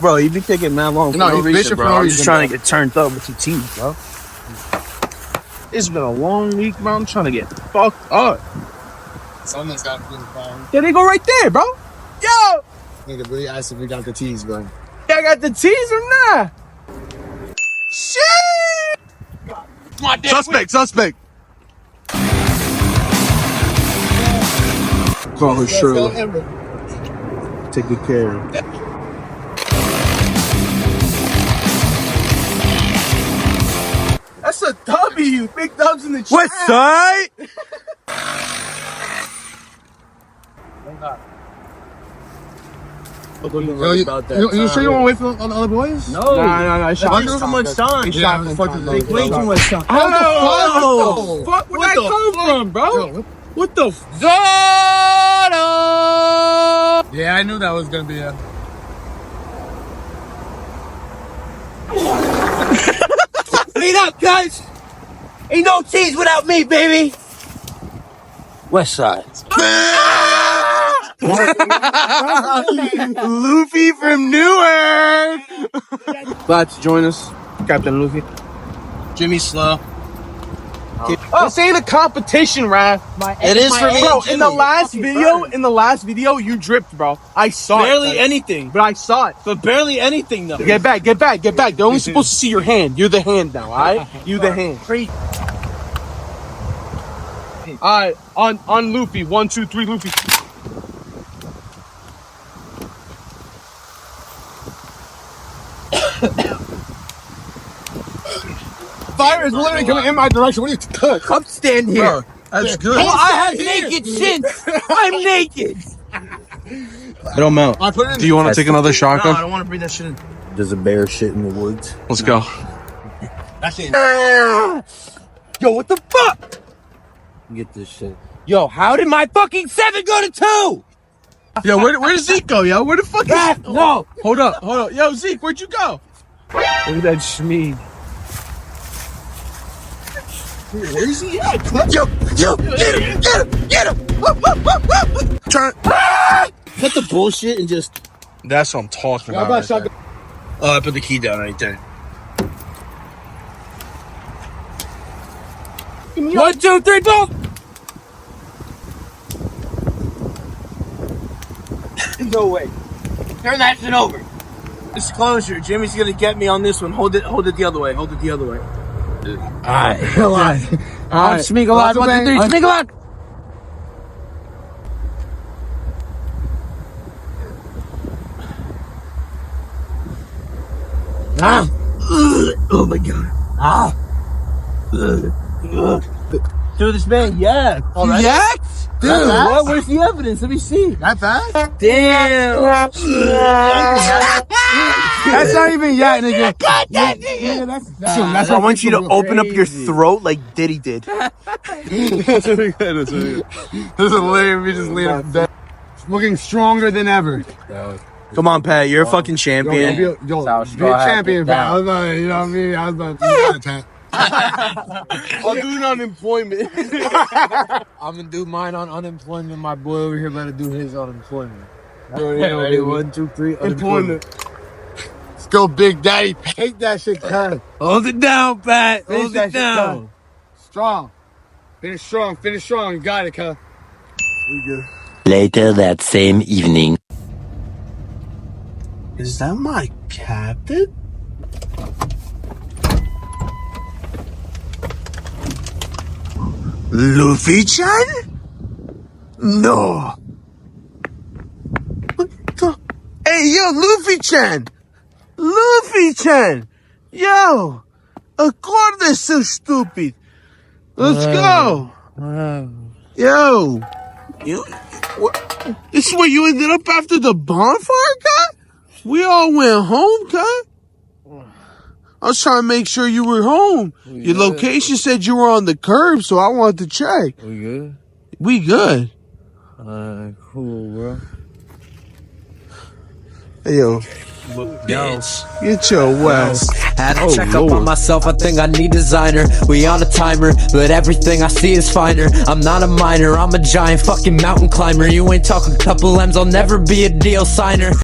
bro, you be taking that long. No, he's bitching for no reason. I'm just trying to get turned up with your teeth, bro. It's been a long week, bro. I'm trying to get fucked up. Someone's got to be the problem. Yeah, they go right there, bro. Yo! Nigga really asked if we got the teas, bro. Yeah, I got the teas or not? Shit! Suspect. Call her Shirley. Take good care of her. That's a W. Big dubs in the chat. What side? You sure you want to wait for the other boys? No. Nah. It's too much time. Way too much time. How the fuck? Where'd that come from, bro? What the fuck? Yeah, I knew that was gonna be a. Wait up, guys! Ain't no teas without me, baby! West Side. Luffy from Newark. Glad to join us, Captain Luffy. Jimmy Slow. This ain't a competition, Raph. It is for me, bro. Jimmy. In the last video, you dripped, bro. I saw Barely anything. but I saw it. But barely anything, though. Get back. They're only supposed to see your hand. You're the hand now, alright? You the hand. Alright, on Luffy. 1, 2, 3, Luffy. Fire is literally coming in my direction. What are you doing? Come stand here. Bro, that's good. Oh, I have naked shins. I'm naked. It don't melt. Do you want to take another No, I shotgun? don't want to breathe that shit in. There's a bear shit in the woods. Let's go. That's it. Yo, what the fuck? Get this shit. Yo, how did my fucking 7 go to 2? Yo, where'd Zeke go, yo? Where the fuck is... No. Hold up. Yo, Zeke, where'd you go? Look at that Schmeed. Where's he at? Yo, get him. Turn. Cut the bullshit and just... That's what I'm talking about. Right shotgun. Oh, I put the key down right there. 1, 2, 3, boom. No way. Turn that shit over. Disclosure. Jimmy's gonna get me on this one. Hold it the other way. Alright, Alive. Alright. Smeagol alive. 1, 2, 3, Smeagol alive. Ah. Oh my god. Ah. Do this man, yeah. Yak? Dude, what? Where's the evidence? Let me see. That fast? Damn. That's not even yak, nigga. God, that nigga. That's I want you to open up your throat like Diddy did. This is hilarious. We just laid up dead. Looking stronger than ever. Come on, Pat. You're a fucking champion. Be a champion, pal. I was about to, you know what I mean? I was about to I'll do unemployment. I'm gonna do mine on unemployment. My boy over here better do his unemployment. Ready? 1, 2, 3, Employment. Let's go, Big Daddy. Take that shit, cuz. Hold it down, Pat. Finish Hold that it shit, down. cuz. Strong. Finish strong. You got it, cuz. We good. Later that same evening. Is that my captain? Luffy-chan? No. What the? Hey, yo, Luffy-chan! Luffy-chan! Yo! Acordes so stupid! Let's go! Yo! What? This is where you ended up after the bonfire, guy? We all went home, cut. I was trying to make sure you were home. Your location said you were on the curb, so I wanted to check. We good? We good. Cool, bro. Hey, yo. Get your ass. Had to check up on myself, I think I need designer. We on a timer, but everything I see is finer. I'm not a minor, I'm a giant fucking mountain climber. You ain't talking couple M's, I'll never be a deal signer.